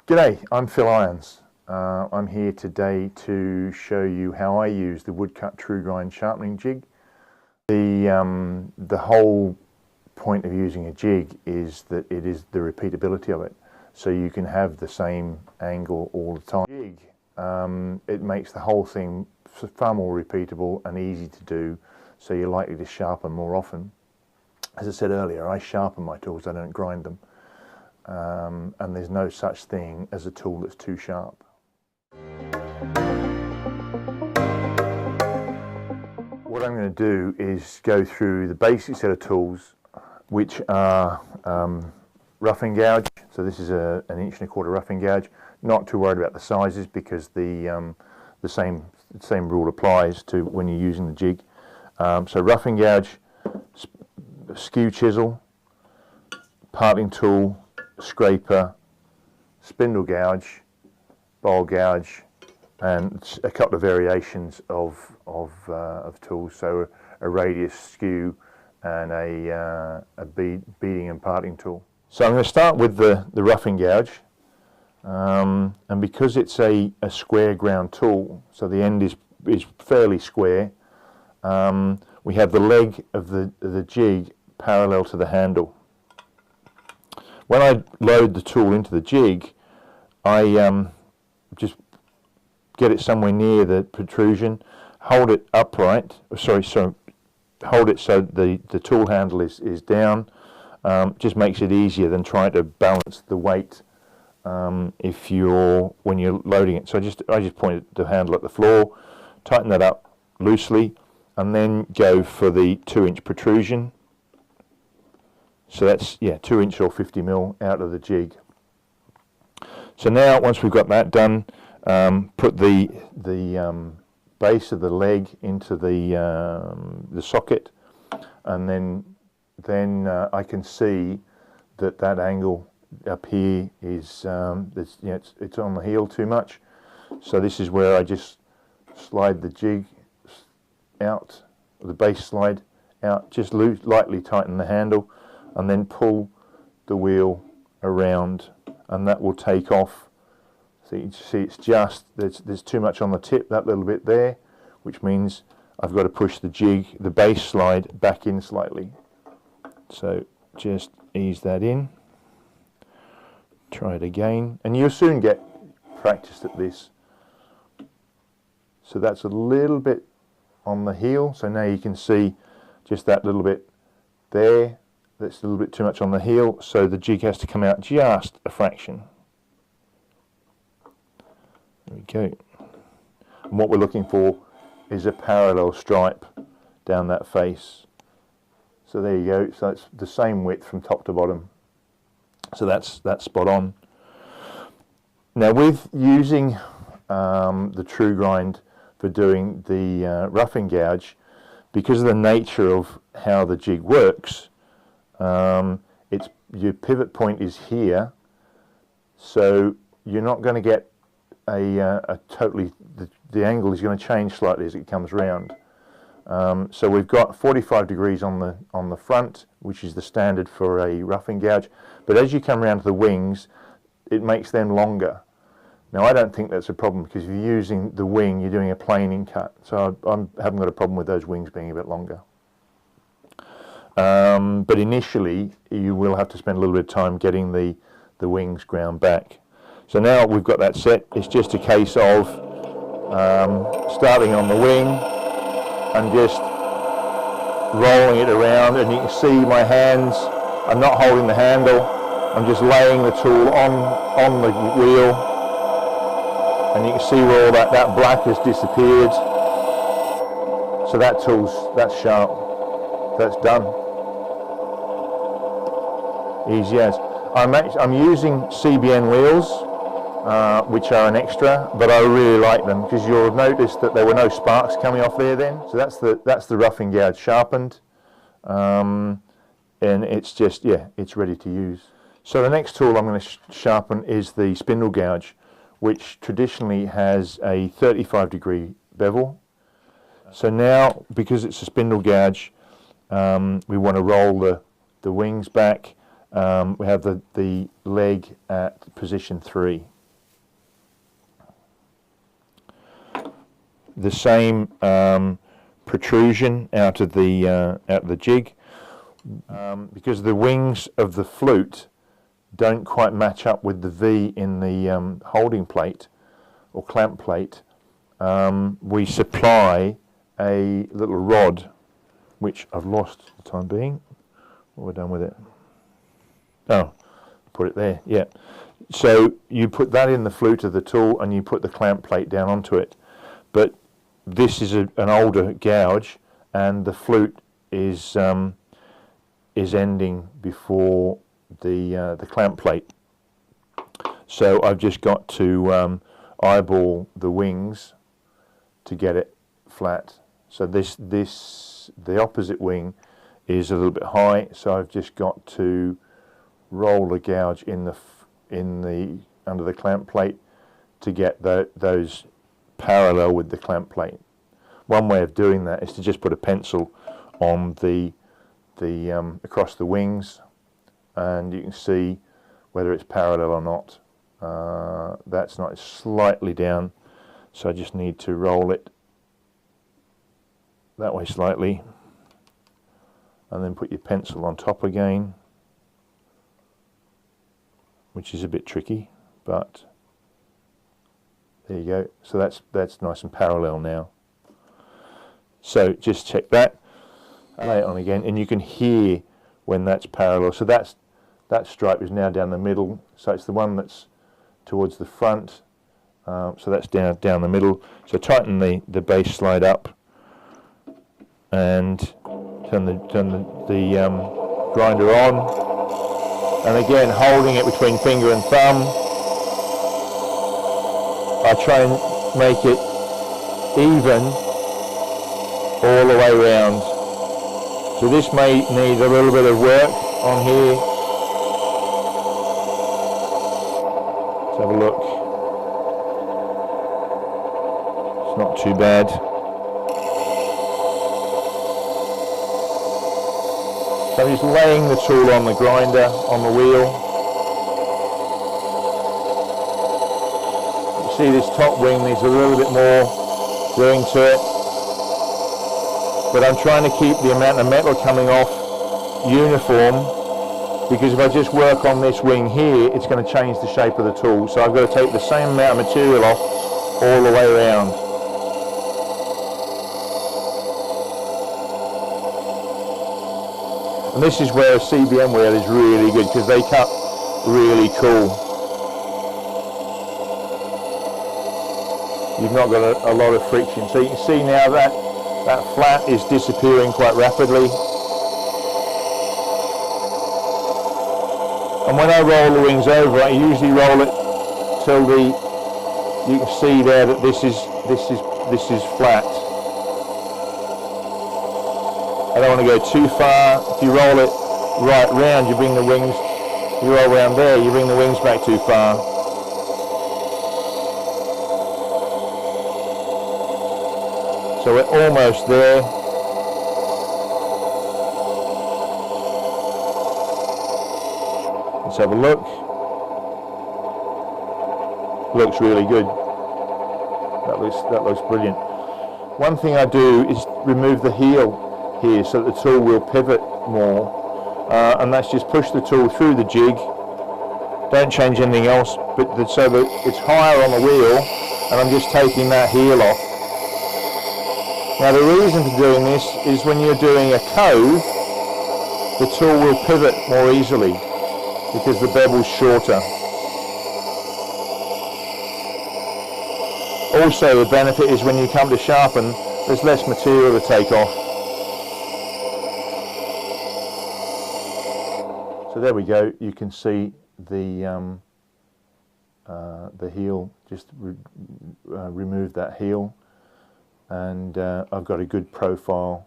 G'day, I'm Phil Irons. I'm here today to show you how I use the Woodcut Tru-Grind sharpening jig. The whole point of using a jig is that it is the repeatability of it. So you can have the same angle all the time. Jig, it makes the whole thing far more repeatable and easy to do, so you're likely to sharpen more often. As I said earlier, I sharpen my tools, I don't grind them. And there's no such thing as a tool that's too sharp. What I'm going to do is go through the basic set of tools, which are roughing gouge. So this is an 1 1/4" roughing gouge. Not too worried about the sizes because the same rule applies to when you're using the jig. So roughing gouge, skew chisel, parting tool, scraper, spindle gouge, bowl gouge, and a couple of variations of tools. So a radius skew and a beading and parting tool. So I'm going to start with the roughing gouge, and because it's a square ground tool, so the end is fairly square. We have the leg of the jig parallel to the handle. When I load the tool into the jig, I just get it somewhere near the protrusion, hold it upright, hold it so the tool handle is down. Just makes it easier than trying to balance the weight when you're loading it. So I just point the handle at the floor, tighten that up loosely, and then go for the 2-inch protrusion. So that's 2 inch or 50 mil out of the jig. So now once we've got that done, put the base of the leg into the socket, and then I can see that angle up here is it's on the heel too much. So this is where I just slide the jig out, the base slide out, just lightly tighten the handle, and then pull the wheel around, and that will take off. So you see it's just, there's too much on the tip, that little bit there, which means I've got to push the base slide back in slightly. So just ease that in, try it again, and you'll soon get practiced at this. So that's a little bit on the heel, so now you can see just that little bit there. That's a little bit too much on the heel, so the jig has to come out just a fraction. There we go. And what we're looking for is a parallel stripe down that face. So there you go. So it's the same width from top to bottom. So that's spot on. Now with using the Tru-Grind for doing the roughing gouge, because of the nature of how the jig works, your pivot point is here, so you're not going to get the angle is going to change slightly as it comes round. So we've got 45 degrees on the front, which is the standard for a roughing gouge, but as you come around to the wings, it makes them longer. Now I don't think that's a problem, because if you're using the wing, you're doing a planing cut, so I haven't got a problem with those wings being a bit longer. But initially you will have to spend a little bit of time getting the wings ground back. So now we've got that set, it's just a case of starting on the wing and just rolling it around, and you can see my hands, I'm not holding the handle, I'm just laying the tool on the wheel, and you can see where all that black has disappeared. So that's sharp, that's done. Easy as. I'm using CBN wheels, which are an extra, but I really like them, because you'll notice that there were no sparks coming off there then. So that's the roughing gouge sharpened, and it's just, it's ready to use. So the next tool I'm going to sharpen is the spindle gouge, which traditionally has a 35-degree bevel. So now, because it's a spindle gouge, we want to roll the wings back. We have the leg at position 3. the same protrusion out of the jig, because the wings of the flute don't quite match up with the V in the holding plate or clamp plate. We supply a little rod, which I've lost for the time being. What have we done with it? Oh, put it there, yeah. So you put that in the flute of the tool and you put the clamp plate down onto it. But this is an older gouge, and the flute is ending before the clamp plate. So I've just got to eyeball the wings to get it flat. So the opposite wing is a little bit high, so I've just got to roll the gouge under the clamp plate to get those parallel with the clamp plate. One way of doing that is to just put a pencil on the across the wings, and you can see whether it's parallel or not. That's not, it's slightly down, so I just need to roll it that way slightly, and then put your pencil on top again, which is a bit tricky, but there you go. So that's nice and parallel now. So just check that, lay it on again, and you can hear when that's parallel. So that stripe is now down the middle, so it's the one that's towards the front. So that's down the middle. So tighten the base slide up and turn the grinder on, and again holding it between finger and thumb. I try and make it even all the way around. So this may need a little bit of work on here. Let's have a look. It's not too bad. So I'm just laying the tool on the grinder, on the wheel. You see this top wing needs a little bit more doing to it. But I'm trying to keep the amount of metal coming off uniform, because if I just work on this wing here, it's going to change the shape of the tool. So I've got to take the same amount of material off all the way around. And this is where a CBM wheel is really good, because they cut really cool. You've not got a lot of friction. So you can see now that flat is disappearing quite rapidly. And when I roll the wings over, I usually roll it till you can see there that this is flat. I don't want to go too far. If you roll it right round, you bring the wings, you roll around there, you bring the wings back too far. So we're almost there. Let's have a look. Looks really good. That looks brilliant. One thing I do is remove the heel here so that the tool will pivot more, and that's just push the tool through the jig. Don't change anything else, but so that it's higher on the wheel, and I'm just taking that heel off. Now the reason for doing this is when you're doing a cove, the tool will pivot more easily because the bevel's shorter. Also the benefit is when you come to sharpen, there's less material to take off. So there we go, you can see the heel, just remove that heel, and I've got a good profile.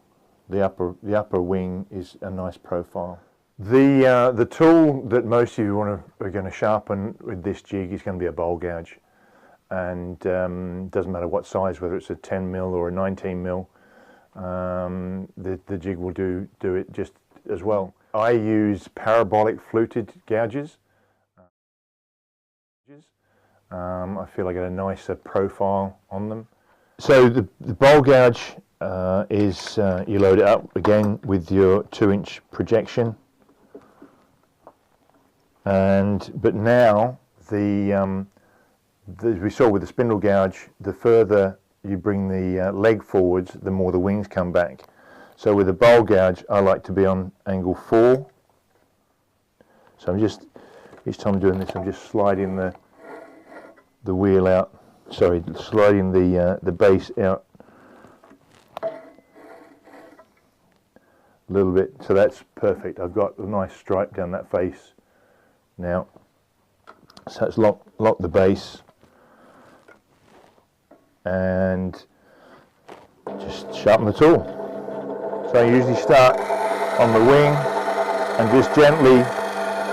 The upper wing is a nice profile. The tool that most of you are going to sharpen with this jig is going to be a bowl gouge, and doesn't matter what size, whether it's a 10mm or a 19mm, the jig will do it just as well. I use parabolic fluted gouges. I feel I get a nicer profile on them, So the bowl gouge is you load it up again with your 2-inch projection, but now as we saw with the spindle gouge, the further you bring the leg forwards, the more the wings come back. So with the bowl gouge, I like to be on angle 4. So I'm just, each time I'm doing this, I'm just sliding the wheel out. Sorry, sliding the base out a little bit. So that's perfect. I've got a nice stripe down that face now. So let's lock the base and just sharpen the tool. So I usually start on the wing and just gently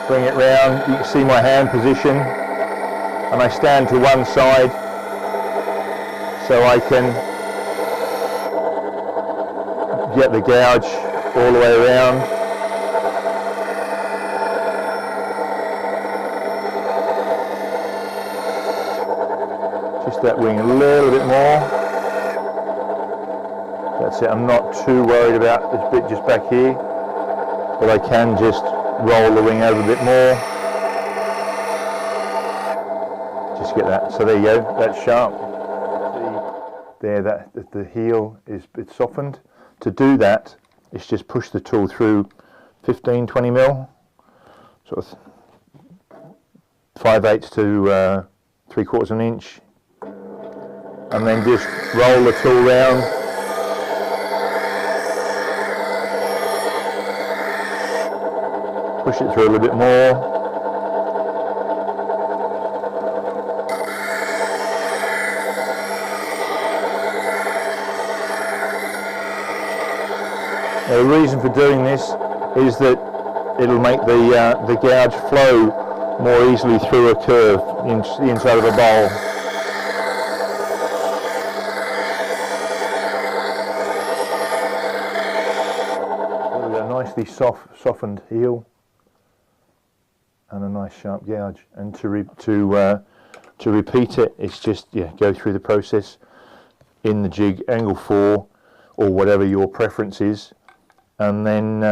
bring it round. You can see my hand position, and I stand to one side so I can get the gouge all the way around. Just that wing a little bit more. That's it. I'm not too worried about this bit just back here, but I can just roll the wing over a bit more. Just get that. So there you go. That's sharp. See there that the heel is it's softened. To do that, it's just push the tool through 15-20 mil, sort of 5/8 to 3/4 of an inch, and then just roll the tool round. Push it through a little bit more. Now, the reason for doing this is that it'll make the gouge flow more easily through a curve in the inside of a bowl. There we go, nicely softened heel and a nice sharp gouge. And to repeat it, it's just go through the process in the jig, angle 4 or whatever your preference is, and then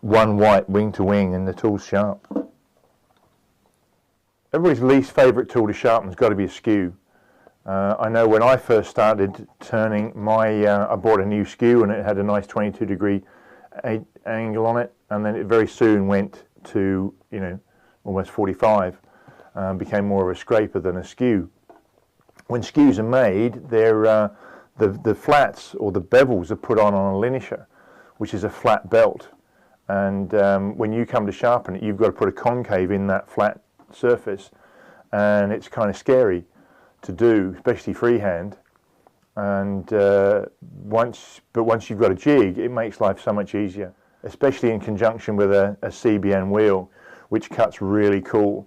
one white wing to wing, and the tool's sharp. Everybody's least favourite tool to sharpen has got to be a skew. I know when I first started turning, I bought a new skew and it had a nice 22-degree angle on it, and then it very soon went to almost 45, became more of a scraper than a skew. When skews are made, they're the flats or the bevels are put on a linisher, which is a flat belt, and when you come to sharpen it, you've got to put a concave in that flat surface, and it's kind of scary to do, especially freehand. And once you've got a jig, it makes life so much easier, especially in conjunction with a CBN wheel, which cuts really cool.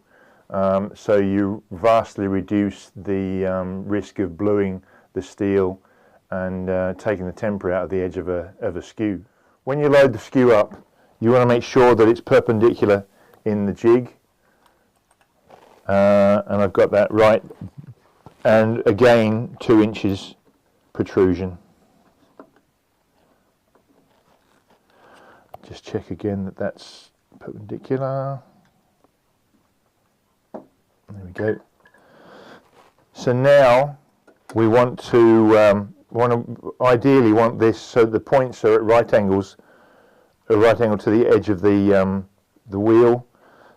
So you vastly reduce the risk of bluing the steel and taking the temper out of the edge of a skew. When you load the skew up, you want to make sure that it's perpendicular in the jig, and I've got that right, and again 2 inches protrusion. Just check again that that's perpendicular. There we go. So now we want to ideally want this so the points are at right angle to the edge of the wheel.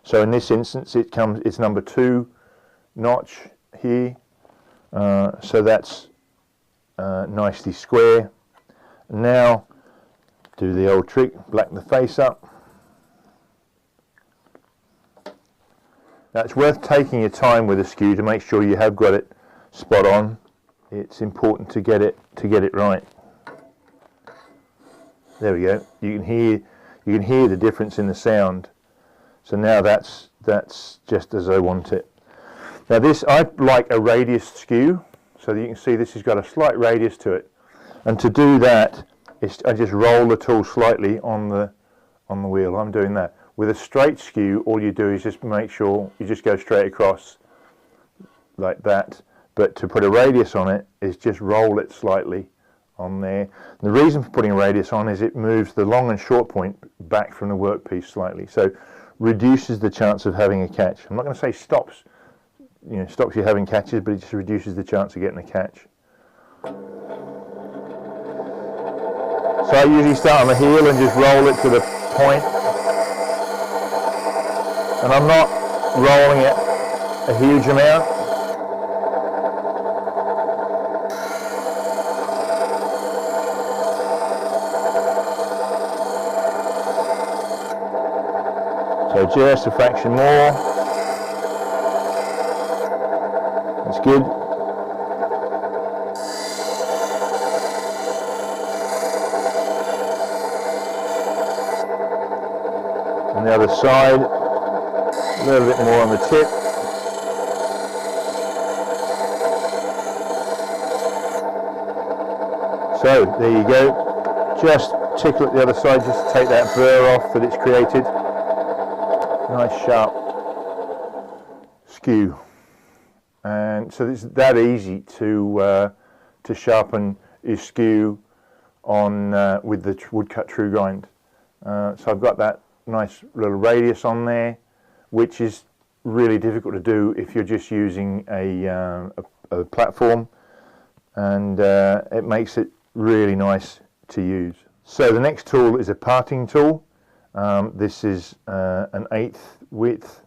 So in this instance, it's number 2 notch here. So that's nicely square. Now do the old trick, blacken the face up. Now it's worth taking your time with a skew to make sure you have got it spot on. It's important to get it right. There we go. You can hear the difference in the sound. So now that's just as I want it. Now this, I like a radius skew, so that you can see this has got a slight radius to it. And to do that, I just roll the tool slightly on the wheel. I'm doing that. With a straight skew, all you do is just make sure you just go straight across like that. but to put a radius on it is just roll it slightly on there. And the reason for putting a radius on is it moves the long and short point back from the workpiece slightly, so reduces the chance of having a catch. I'm not going to say stops you having catches, but it just reduces the chance of getting a catch. So I usually start on the heel and just roll it to the point, and I'm not rolling it a huge amount. So just a fraction more. That's good. On the other side, a little bit more on the tip. So there you go. Just tickle at the other side just to take that burr off that it's created. Nice sharp skew. And so it's that easy to sharpen your skew on with the Woodcut Tru-Grind. So I've got that nice little radius on there, which is really difficult to do if you're just using a platform, and it makes it really nice to use. So the next tool is a parting tool. This is an 1/8 width,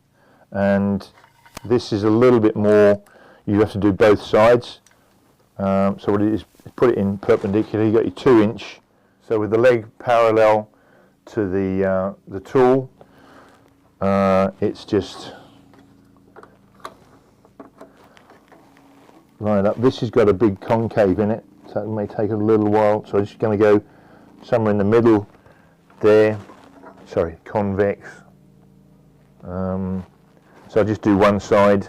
and this is a little bit more. You have to do both sides. So what it is, put it in perpendicular. You got your 2-inch. So with the leg parallel to the tool, it's just line it up. This has got a big concave in it, so it may take a little while. So I'm just going to go somewhere in the middle there. Sorry, convex. So I'll just do one side,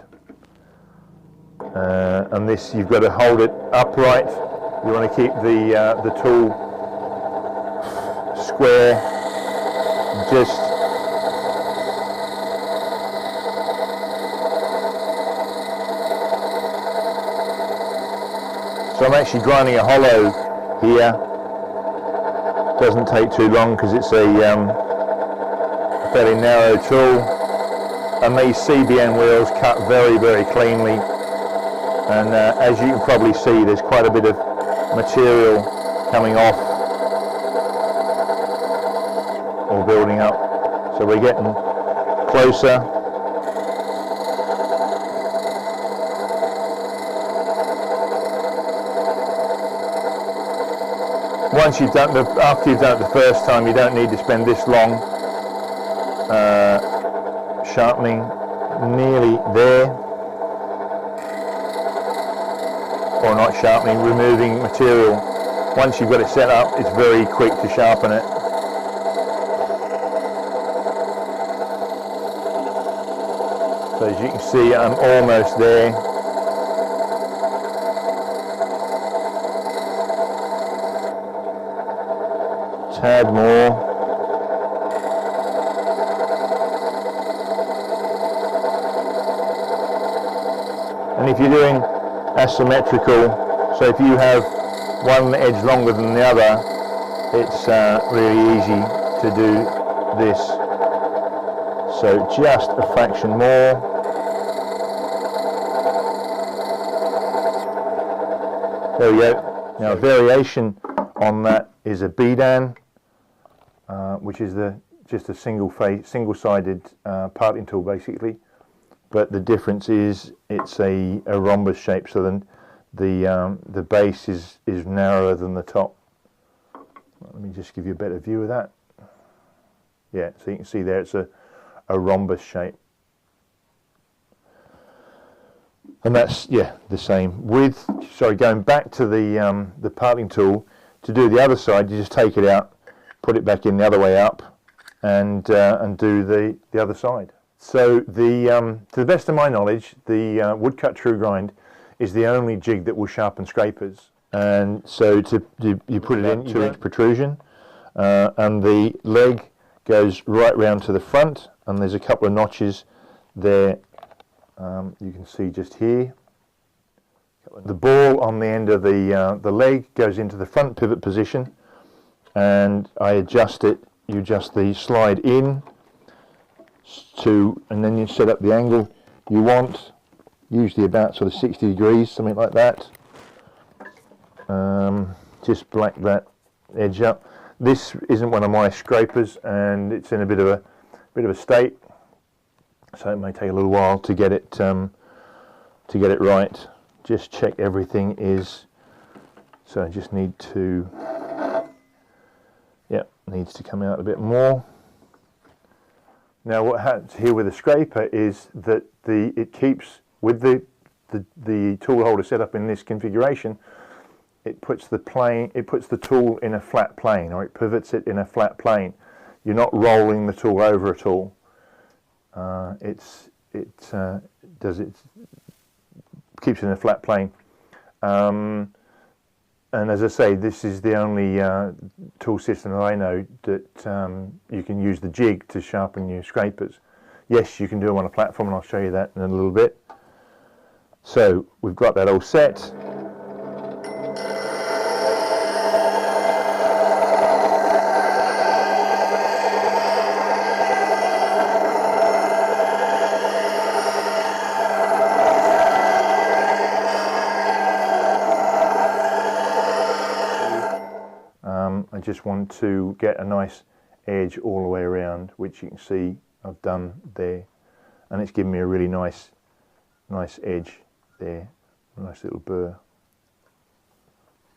and this you've got to hold it upright. You want to keep the tool square. Just so I'm actually grinding a hollow here. Doesn't take too long because it's a fairly narrow tool, and these CBN wheels cut very, very cleanly, and as you can probably see, there's quite a bit of material coming off or building up, so we're getting closer. Once you've done after you've done it the first time, you don't need to spend this long sharpening. Nearly there, or not sharpening, removing material. Once you've got it set up, it's very quick to sharpen it. So as you can see, I'm almost there. Tad more. And if you're doing asymmetrical, so if you have one edge longer than the other, it's really easy to do this. So just a fraction more. There we go. Now a variation on that is a Bedan, which is just a single-sided parting tool basically. But the difference is it's a rhombus shape, so then the base is narrower than the top. Let me just give you a better view of that. Yeah, so you can see there it's a rhombus shape. And that's, yeah, the same. Going back to the parting tool, to do the other side, you just take it out, put it back in the other way up, and do the other side. So to the best of my knowledge, the Woodcut Tru-Grind is the only jig that will sharpen scrapers. And so you put it in 2-inch protrusion, and the leg goes right round to the front, and there's a couple of notches there. You can see just here. The ball on the end of the leg goes into the front pivot position, and I adjust it. You adjust the slide in to, and then you set up the angle you want, usually about sort of 60 degrees, something like that. Just black that edge up. This isn't one of my scrapers, and it's in a bit of a state, so it may take a little while to get it right. Just check everything is. So I just need to. Yep, needs to come out a bit more. Now what happens here with the scraper is that it keeps with the tool holder set up in this configuration. It puts the tool in a flat plane, or it pivots it in a flat plane. You're not rolling the tool over at all. Keeps it in a flat plane. And as I say, this is the only tool system that I know that you can use the jig to sharpen your scrapers. Yes, you can do them on a platform, and I'll show you that in a little bit. So we've got that all set. I just want to get a nice edge all the way around, which you can see I've done there, and it's giving me a really nice edge there, a nice little burr.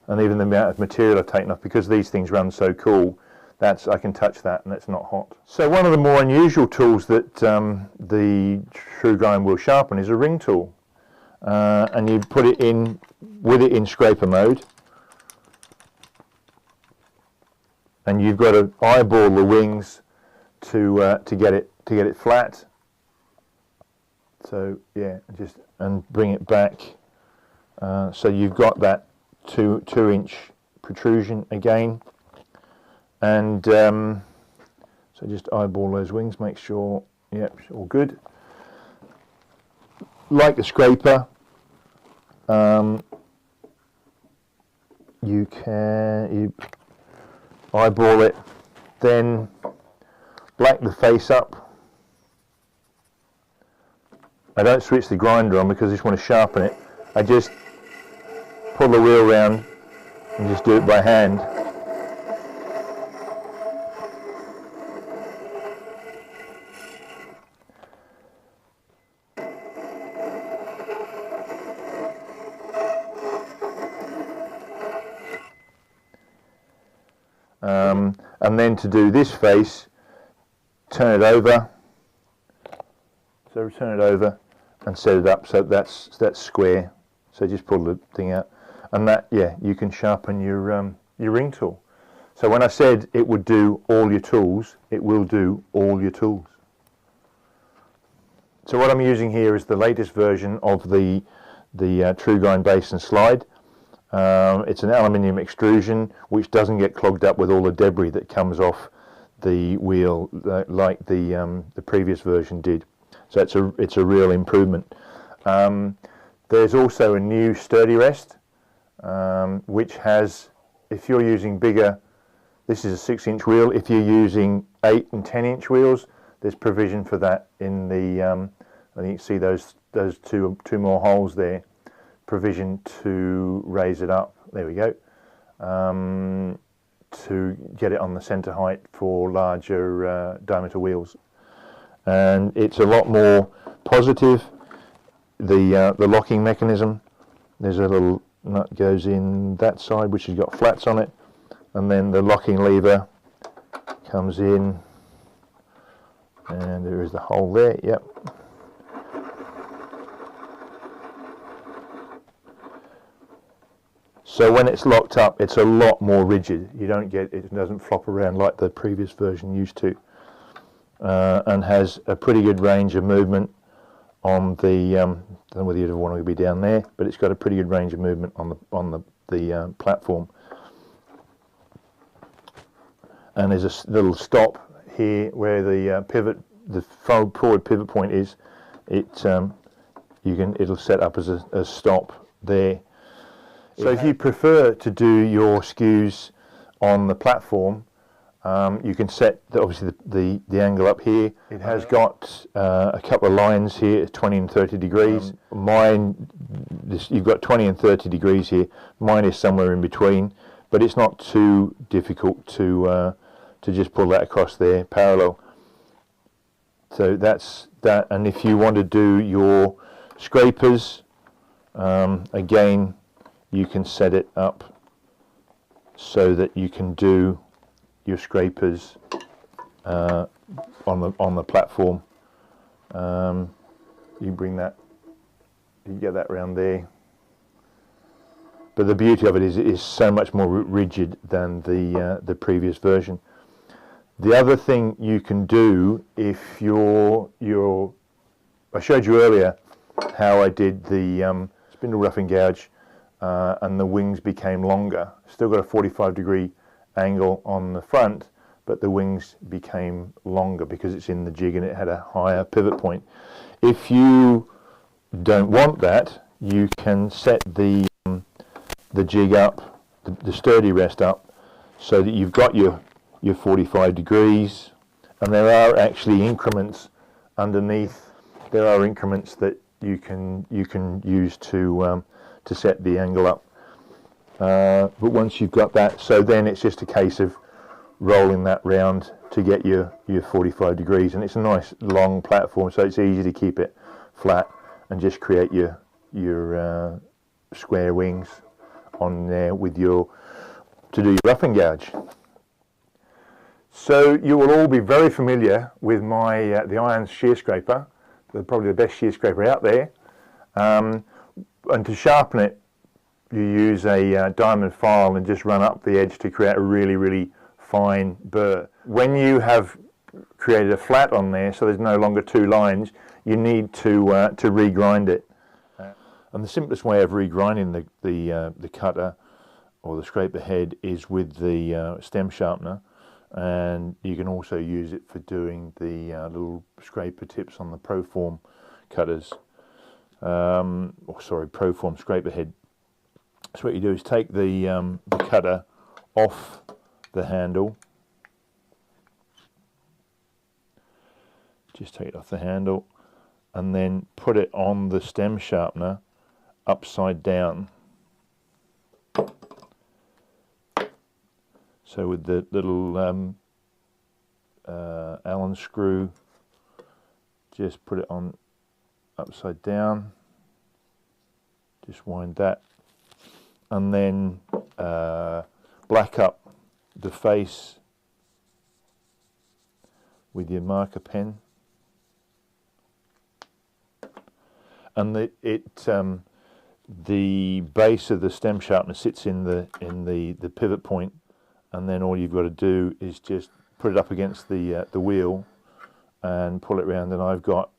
And even the amount of material I've taken off, because these things run so cool, I can touch that and it's not hot. So one of the more unusual tools that the Tru-Grind will sharpen is a ring tool, and you put it in with it in scraper mode. And you've got to eyeball the wings to get it flat. So yeah, and bring it back. So you've got that 2-inch protrusion again, and so just eyeball those wings, make sure, yep, all good. Like the scraper, you eyeball it, then black the face up. I don't switch the grinder on because I just want to sharpen it. I just pull the wheel round and just do it by hand. And then to do this face, turn it over. So turn it over and set it up so that's square. So just pull the thing out, and that, yeah, you can sharpen your ring tool. So when I said it would do all your tools, it will do all your tools. So what I'm using here is the latest version of the Tru-Grind base and slide. It's an aluminium extrusion which doesn't get clogged up with all the debris that comes off the wheel like the previous version did. So it's a real improvement. There's also a new sturdy rest which has, if you're using bigger, this is a 6-inch wheel. If you're using 8 and 10-inch wheels, there's provision for that in the. I think you see those two more holes there. Provision to raise it up. There we go. To get it on the center height for larger diameter wheels, and it's a lot more positive. The locking mechanism. There's a little nut goes in that side which has got flats on it, and then the locking lever comes in, and there is the hole there. Yep. So when it's locked up, it's a lot more rigid. You don't get, it doesn't flop around like the previous version used to, and has a pretty good range of movement on the. I don't know whether you'd want to be down there, but it's got a pretty good range of movement on the platform. And there's a little stop here where the pivot, the forward pivot point is. It'll set up as a stop there. So if you prefer to do your skews on the platform, you can set obviously the angle up here. It has got a couple of lines here, 20 and 30 degrees. You've got 20 and 30 degrees here. Mine is somewhere in between, but it's not too difficult to just pull that across there parallel. So that's that. And if you want to do your scrapers, again, you can set it up so that you can do your scrapers on the platform. You bring that, you get that round there. But the beauty of it is so much more rigid than the previous version. The other thing you can do if I showed you earlier how I did the spindle roughing gouge and the wings became longer. Still got a 45-degree angle on the front, but the wings became longer because it's in the jig and it had a higher pivot point. If you don't want that, you can set the jig up, the sturdy rest up, so that you've got your 45 degrees, and there are actually increments underneath. There are increments that you can use to set the angle up. But once you've got that, so then it's just a case of rolling that round to get your 45 degrees, and it's a nice long platform, so it's easy to keep it flat and just create your square wings on there with to do your roughing gouge. So you will all be very familiar with my the Irons shear scraper. They're probably the best shear scraper out there. And to sharpen it, you use a diamond file and just run up the edge to create a really, really fine burr. When you have created a flat on there, so there's no longer two lines, you need to regrind it. And the simplest way of regrinding the cutter or the scraper head is with the stem sharpener. And you can also use it for doing the little scraper tips on the Proform cutters, Proform scraper head. So what you do is take the cutter off the handle, just take it off the handle, and then put it on the stem sharpener upside down. So with the little Allen screw, just put it on upside down, just wind that, and then black up the face with your marker pen, and the base of the stem sharpener sits in the pivot point. And then all you've got to do is just put it up against the wheel and pull it round. And I've got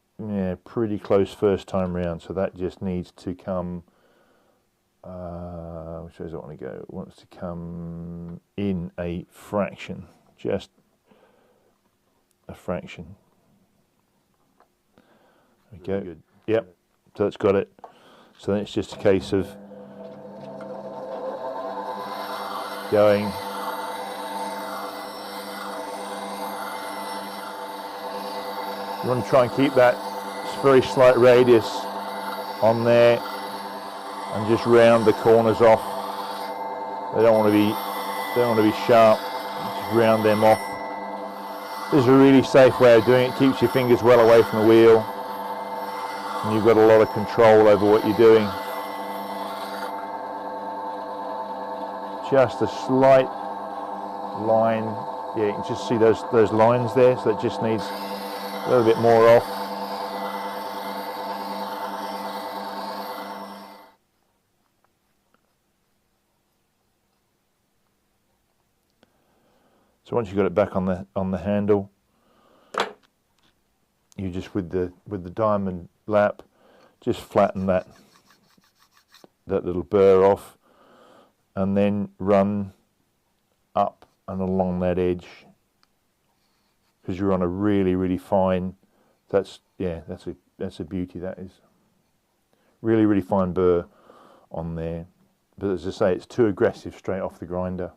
pretty close first time round, so that just needs to come. Which way does it want to go? It wants to come in a fraction, just a fraction. There we go. Good. Yep. So that's got it. So then it's just a case of going. You want to try and keep that very slight radius on there and just round the corners off. They don't want to be sharp. Just round them off. This is a really safe way of doing it. Keeps your fingers well away from the wheel, and you've got a lot of control over what you're doing. Just a slight line. Yeah, you can just see those lines there. So it just needs a little bit more off. So once you've got it back on the handle, you just with the diamond lap, just flatten that little burr off, and then run up and along that edge. Because you're on a really, really fine. That's a beauty. That is really, really fine burr on there. But as I say, it's too aggressive straight off the grinder.